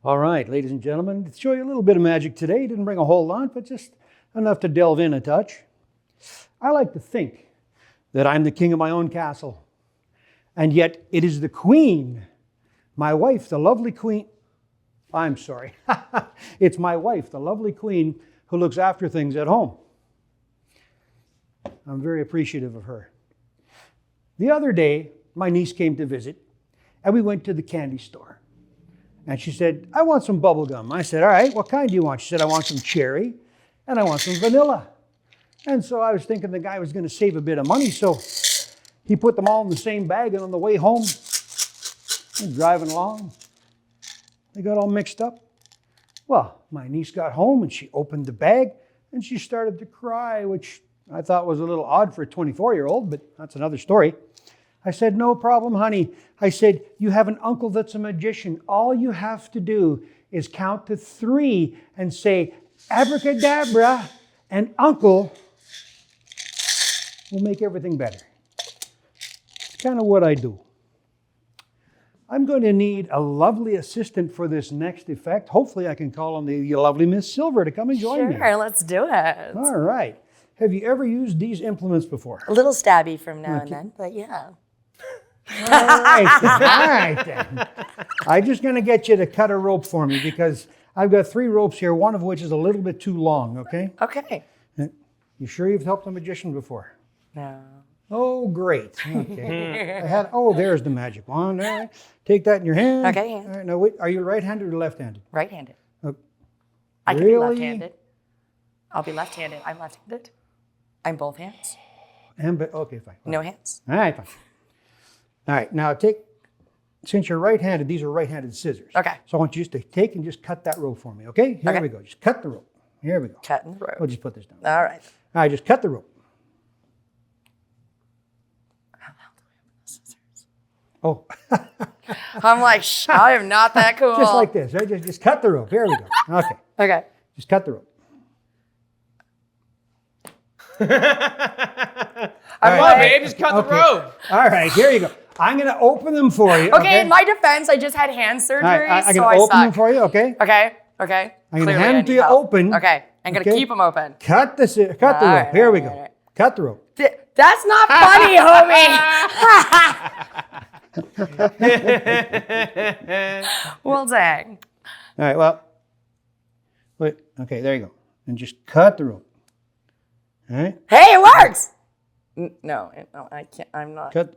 All right, ladies and gentlemen, to show you a little bit of magic today. Didn't bring a whole lot, but just enough to delve in a touch. I like to think that I'm the king of my own castle. And yet it is the queen, my wife, the lovely queen. I'm sorry. It's my wife, the lovely queen, who looks after things at home. I'm very appreciative of her. The other day, my niece came to visit, and we went to the candy store. And she said, I want some bubble gum. I said, all right, what kind do you want? She said, I want some cherry and I want some vanilla. And so I was thinking the guy was going to save a bit of money. So he put them all in the same bag. And on the way home, driving along, they got all mixed up. Well, my niece got home and she opened the bag and she started to cry, which I thought was a little odd for a 24-year-old, but that's another story. I said, no problem, honey. I said, you have an uncle that's a magician. All you have to do is count to 3 and say, abracadabra, and uncle will make everything better. It's kind of what I do. I'm going to need a lovely assistant for this next effect. Hopefully I can call on the lovely Miss Silver to come and join me. Sure, let's do it. All right. Have you ever used these implements before? A little stabby from now and then, but yeah. All right then. I'm just going to get you to cut a rope for me because I've got 3 ropes here, one of which is a little bit too long, okay? Okay. You sure you've helped a magician before? No. Oh, great. Okay. There's the magic wand. All right. Take that in your hand. Okay. All right. Now, wait, are you right-handed or left-handed? Right-handed. Oh, I can really? be left-handed. I'll be left-handed. I'm left-handed. I'm both hands. Okay, fine. No hands. All right, fine. All right, now since you're right-handed, these are right-handed scissors. Okay. So I want you just to take and just cut that rope for me, okay? Here we go. Just cut the rope. Here we go. Cutting the rope. We'll just put this down. All right. All right, just cut the rope. How the hell do we have scissors? Oh. I'm like, I am not that cool. Just like this, right? Just cut the rope. Here we go. Okay. Okay. Just cut the rope. I love it. Just cut the rope. All right, here you go. I'm going to open them for you. Okay, in my defense, I just had hand surgery, I'm so going I to open suck. them for you, okay? Okay. I'm going to Clearly, hand I them to need you help. open. Okay, I'm going to keep them open. Cut the rope. right, Here we all go. right. Cut the rope. That's not funny, homie. Well, dang. All right, well, wait. Okay, there you go. And just cut the rope. All right? Hey, it works. No, I can't. I'm not. Cut.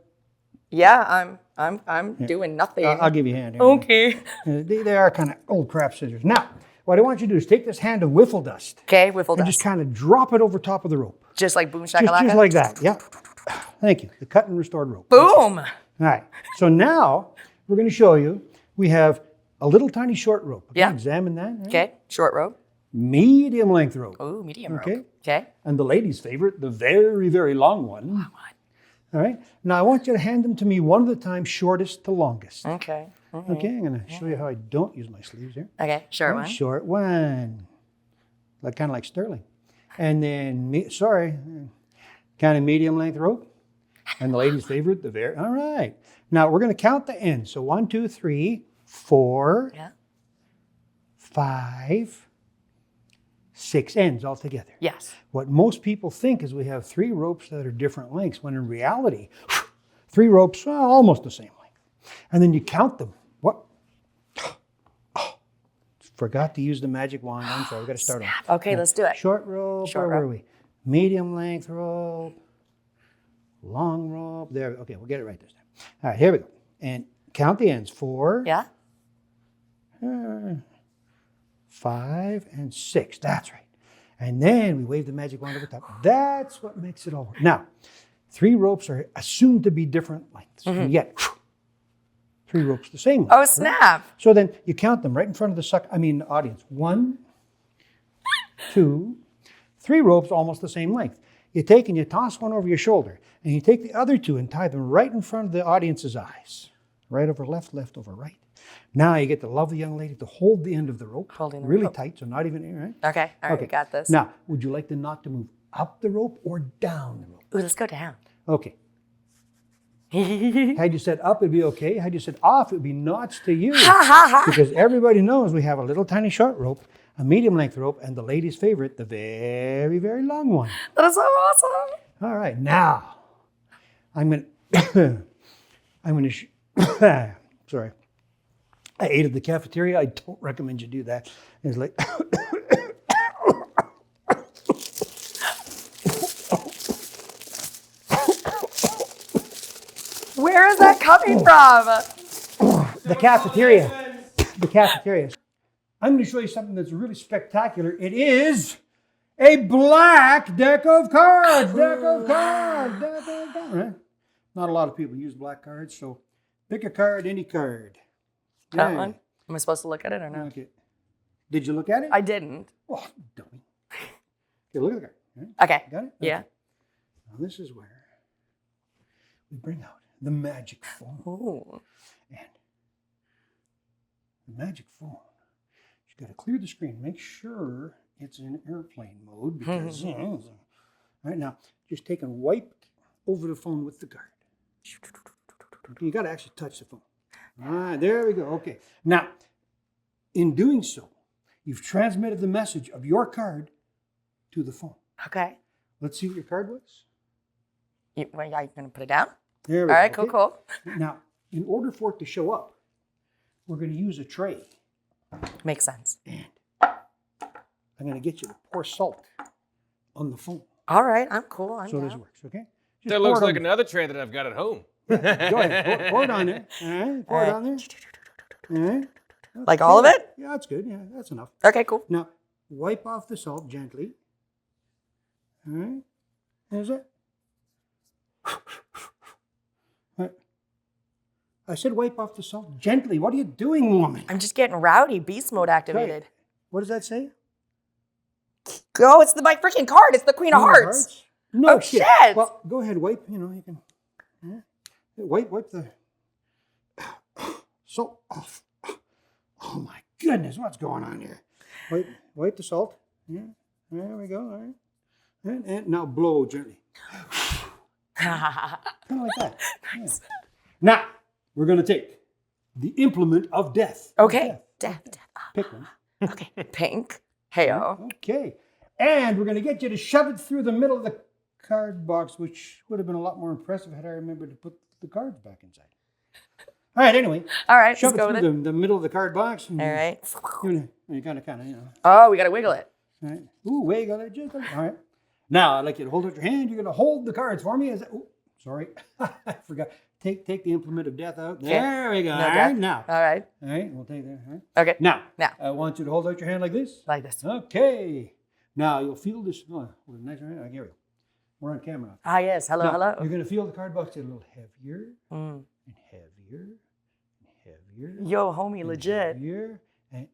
Yeah, I'm doing nothing. I'll give you a hand here. Okay. They are kind of old crap scissors. Now, what I want you to do is take this hand of wiffle dust. Okay, wiffle And dust. just kind of drop it over top of the rope. Just like boom shakalaka? Just like that, yeah. Thank you. The cut and restored rope. Boom. All right. So now we're going to show you. We have a little tiny short rope. Okay, Yeah. Examine that. Right? Okay, short rope. Medium length rope. Ooh, medium Okay. rope. Okay. And the ladies' favorite, the very, very long one. All right. Now I want you to hand them to me one at a time, shortest to longest. Okay. Okay. I'm going to show you how I don't use my sleeves here. Okay, short one. Short one. Kind of like Sterling. And then, kind of medium length rope. And the ladies' favorite, the very, all right. Now we're going to count the ends. So 1, 2, 3, 4, Yeah. 5, 6 ends altogether. Yes. What most people think is we have 3 ropes that are different lengths, when in reality, 3 ropes are almost the same length. And then you count them. What? Oh, forgot to use the magic wand. I'm sorry, we've got to start over. Okay, let's do it. Short rope, Short where rope. were we? Medium length rope, long rope. There, okay, we'll get it right this time. All right, here we go. And count the ends. 4, Yeah. 5, and 6. That's right. And then we wave the magic wand over top. That's what makes it all work. Now, 3 ropes are assumed to be different lengths, and yet 3 ropes the same length. Oh, snap. So then you count them right in front of the audience. 1, 2, 3 ropes almost the same length. You take and you toss one over your shoulder, and you take the other 2 and tie them right in front of the audience's eyes. Right over left, left over right. Now you get the lovely young lady to hold the end of the rope, Holding the really rope. tight, so not even, right? Okay, all right, we got this. Now, would you like the knot to move up the rope or down the rope? Ooh, let's go down. Okay. Had you said up, it'd be okay. Had you said off, it'd be knots to you. Because everybody knows we have a little tiny short rope, a medium length rope, and the ladies' favorite, the very, very long one. That is so awesome. All right, now I'm gonna, sorry. I ate at the cafeteria. I don't recommend you do that. It's like, Where is that coming from? the cafeteria. The cafeteria. I'm going to show you something that's really spectacular. It is a black deck of cards. Deck of cards. Deck of cards. Right? Not a lot of people use black cards, so pick a card, any card. That Yeah. one? Am I supposed to look at it or no? Okay. Did you look at it? I didn't. Oh, dummy. Okay, look at the card. Right? Okay. Got it? Yeah. Okay. Now this is where we bring out the magic phone. Ooh. And the magic phone, you got to clear the screen. Make sure it's in airplane mode because, right now, just take and wipe over the phone with the card. Okay, you got to actually touch the phone. All right, there we go. Okay. Now, in doing so, you've transmitted the message of your card to the phone. Okay. Let's see what your card was. You going to put it down? There All we go. right, cool, Okay. cool. Now, in order for it to show up, we're going to use a tray. Makes sense. And I'm going to get you to pour salt on the phone. All right, I'm cool. I'm So down. this works, okay? Just That pour looks it like on- another tray that I've got at home. Go ahead. Pour it on there. All right. Pour it on there. All right. Like all of it? Yeah, that's good. Yeah, that's enough. Okay, cool. Now, wipe off the salt gently. All right. There's it. Right. I said wipe off the salt gently. What are you doing, woman? I'm just getting rowdy. Beast mode activated. Right. What does that say? Go, it's my freaking card. It's the Queen of Hearts. No Oh, shit. shit. Well, go ahead, wipe. You know, you can wipe the salt off. Oh my goodness, what's going on here? Wipe the salt. Yeah, there we go. All right. And now blow gently. Kind of like that. Yeah. Now we're going to take the implement of death. Okay. Death. Pick one. Okay. Pink. Heyo. Okay. And we're going to get you to shove it through the middle of the card box, which would have been a lot more impressive had I remembered to put the cards back inside. All right, anyway. All right, Shove let's go it with through it. the middle of the card box. And All right. you kind of, you know. Oh, we got to wiggle it. All right. Ooh, wiggle it just. All right. Now, I'd like you to hold out your hand. You're going to hold the cards for me. Sorry. I forgot. Take the implement of death out. There we go. No All death. right, now. All right. All right, we'll take that. All right. Okay. Now, Now. I want you to hold out your hand like this. Like this. Okay. Now, you'll feel this. Oh, nice. All right, here we go. We're on camera now. Ah, yes. Hello, Now, hello. You're going to feel the card box get a little heavier Mm. and heavier and heavier. Yo, homie, and legit. Heavier. And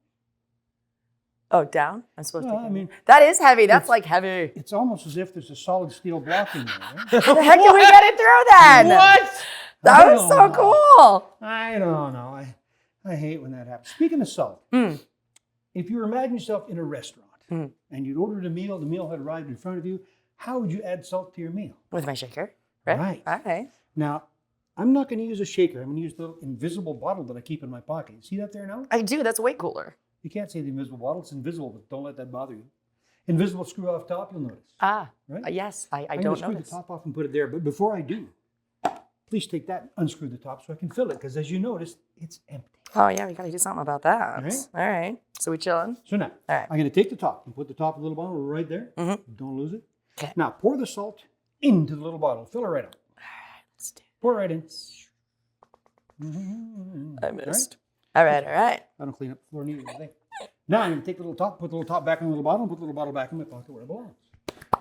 Oh, down? I'm supposed Well, to. I mean, that is heavy. That's it's- like heavy. it's almost as if there's a solid steel block in there. Right? How the heck did we get it through then? What? That I was don't so know. cool. I don't know. I hate when that happens. Speaking of salt, if you imagine yourself in a restaurant and you'd ordered a meal, the meal had arrived in front of you, how would you add salt to your meal? With my shaker, right? Right. All right. Now, I'm not going to use a shaker. I'm going to use the little invisible bottle that I keep in my pocket. You see that there now? I do. That's way cooler. You can't say the invisible bottle. It's invisible, but don't let that bother you. Invisible screw off top, you'll notice. Ah, Right? yes. I I'm going don't to screw notice. the top off and put it there. But before I do, please take that, unscrew the top so I can fill it. Because as you notice, it's empty. Oh, yeah. We got to do something about that. All right. All right. So we chilling? So now, All right. I'm going to take the top and put the top of the little bottle right there. Mhm. Don't lose it. Okay. Now, pour the salt into the little bottle. Fill it right up. Let's do Pour it right in. it. I All right? missed. All right. All right. I don't clean up the floor neither, I think. Now I'm going to take the little top, put the little top back in the little bottle, and put the little bottle back in my pocket where it belongs.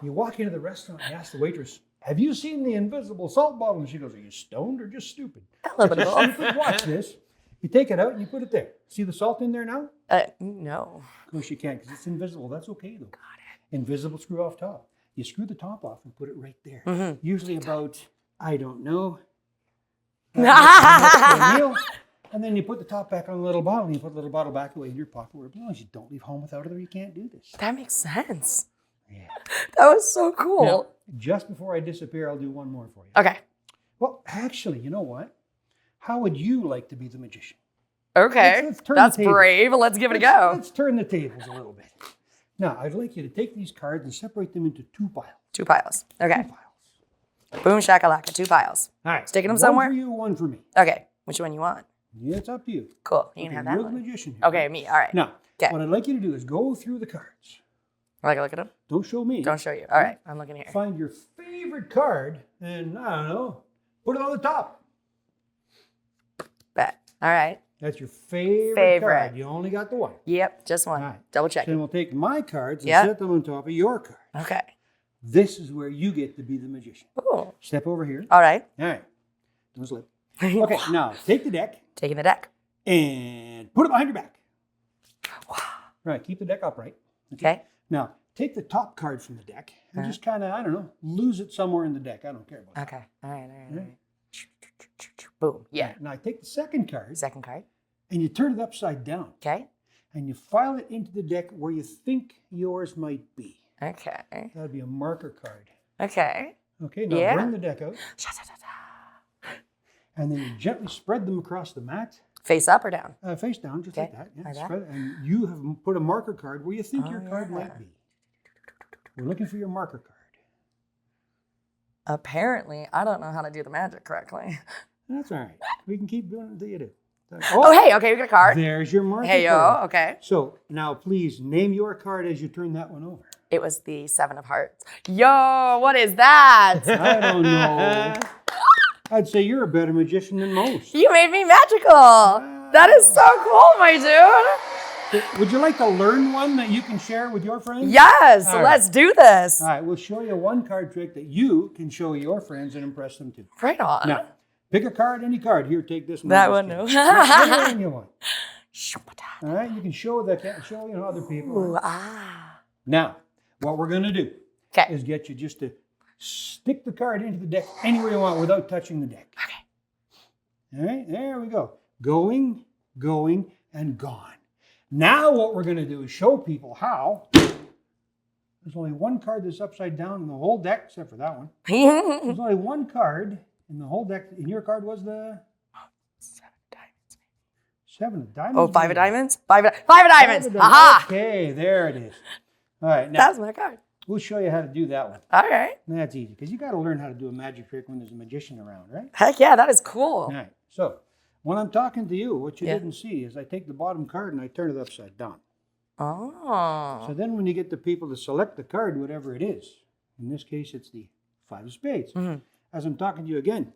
You walk into the restaurant and ask the waitress, "Have you seen the invisible salt bottle?" And she goes, "Are you stoned or just stupid?" A little bit of both. Stupid, watch this. You take it out and you put it there. See the salt in there now? No. Of course you can, because it's invisible. That's okay though. Got it. Invisible screw off top. You screw the top off and put it right there. Usually about, I don't know, a meal. And then you put the top back on the little bottle, and you put the little bottle back away in your pocket where it belongs. You don't leave home without it, or you can't do this. That makes sense. Yeah. That was so cool. Now, just before I disappear, I'll do one more for you. Okay. Well, actually, you know what? How would you like to be the magician? Okay. Let's turn That's the tables. brave. Let's give it a go. Let's turn the tables a little bit. Now, I'd like you to take these cards and separate them into 2 piles. 2 piles. Okay. 2 piles. Boom shakalaka. 2 piles. All right. Sticking them one somewhere? One for you, one for me. Okay. Which one you want? Yeah, it's up to you. Cool. You can have that You're the one. magician here. Okay, me. All right. Now, Okay. what I'd like you to do is go through the cards. Like a look at them? Don't show me. Don't show you. All right. I'm looking here. Find your favorite card and, I don't know, put it on the top. Bet. All right. That's your favorite card. You only got the one. Yep. Just one. All right. Double check. Then we'll take my cards and Yeah. set them on top of your card. Okay. This is where you get to be the magician. Ooh. Step over here. All right. All right. Don't slip. Okay, now take the deck Taking the deck. and put it behind your back. Right, keep the deck upright. Okay. Now, take the top card from the deck and just kind of, I don't know, lose it somewhere in the deck. I don't care about it. Okay. All right. All right. Boom. Yeah. Now, take the second card Second card. and you turn it upside down Okay. and you file it into the deck where you think yours might be. Okay. That would be a marker card. Okay. Okay, now Yeah. bring the deck out and then you gently spread them across the mat. Face up or down? Face down, just like Okay, that. Yeah, like that. spread it, and you have put a marker card where you think Oh, your card yeah. might be. We're looking for your marker card. Apparently, I don't know how to do the magic correctly. That's all right. We can keep doing it until you do. Oh, hey. Okay. We got a card. There's your marker Hey, yo. card. Okay. So now please name your card as you turn that one over. It was the 7 of Hearts. Yo, what is that? I don't know. I'd say you're a better magician than most. You made me magical. That is so cool, my dude. Would you like to learn one that you can share with your friends? Yes, All right. let's do this. All right, we'll show you one card trick that you can show your friends and impress them too. Right on. Now, pick a card, any card. Here, take this one. That one, no. Whatever you want. All right, you can show other people. Ooh, ah. Now, what we're going to do Okay. is get you just to stick the card into the deck anywhere you want without touching the deck. Okay. All right, there we go. Going, going, and gone. Now what we're going to do is show people how. There's only one card that's upside down in the whole deck, except for that one. There's only one card in the whole deck. And your card was the 7 of diamonds. 7 of diamonds. Oh, 5 of diamonds? 5 of diamonds. Five of Aha. Okay, there it is. All right, now That's my card. we'll show you how to do that one. All right. That's easy because you got to learn how to do a magic trick when there's a magician around, right? Heck yeah, that is cool. All right. So when I'm talking to you, what you Yeah. didn't see is I take the bottom card and I turn it upside down. Oh. So then when you get the people to select the card, whatever it is, in this case it's the 5 of spades. Mhm. As I'm talking to you again,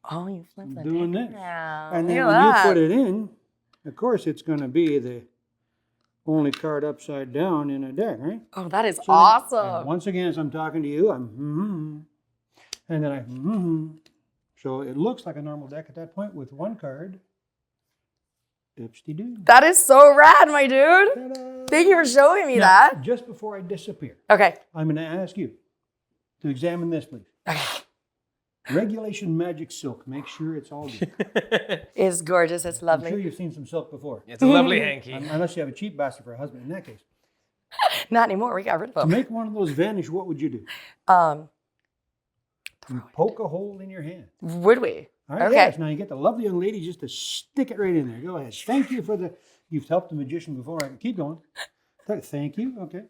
Oh, you flipped the doing deck this. around. And then Look when at you that. put it in, of course it's going to be the only card upside down in a deck, right? Oh, that is So then- awesome. and once again, as I'm talking to you, I'm and then I So it looks like a normal deck at that point with one card. Dipsty-doo. That is so rad, my dude. Ta-da. Thank you for showing me Now, that. just before I disappear, Okay. I'm going to ask you to examine this, please. Okay. Regulation magic silk. Make sure it's all good. It's gorgeous. It's I'm sure lovely. you've seen some silk before. It's a lovely hanky. Unless you have a cheap bastard for a husband. In that case, Not anymore. We got rid of to them. make one of those vanish, what would you do? You poke a hole in your hand. Would we? All right, Okay. yes. Now you get the lovely young lady just to stick it right in there. Go ahead. Thank you for you've helped the magician before. I can keep going. Thank you. Okay.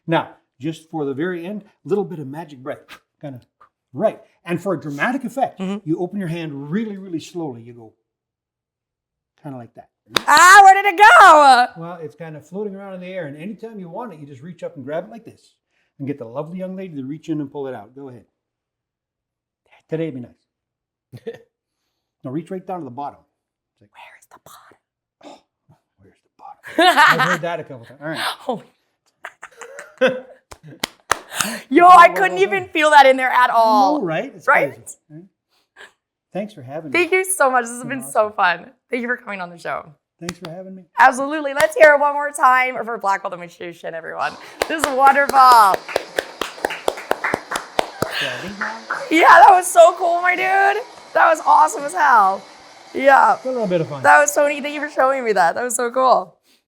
Now, just for the very end, a little bit of magic breath. Kind of, right. And for a dramatic effect, you open your hand really, really slowly. You go kind of like that. Ah, where did it go? Well, it's kind of floating around in the air. And anytime you want it, you just reach up and grab it like this and get the lovely young lady to reach in and pull it out. Go ahead. Today'd be nice. Now reach right down to the bottom. It's like, Where is the bottom? where's the bottom? I've heard that a couple times. All right. Holy. Yo, I couldn't even feel that in there at all. I know, right? It's Right? crazy, right? Thanks for having me. Thank you so much. This has been so Awesome. fun. Thank you for coming on the show. Thanks for having me. Absolutely. Let's hear it one more time for Blackwell the Magician, everyone. This is wonderful. Yeah, that was so cool, my dude. That was awesome as hell. Yeah. A little bit of fun. That was so neat. Thank you for showing me that. That was so cool.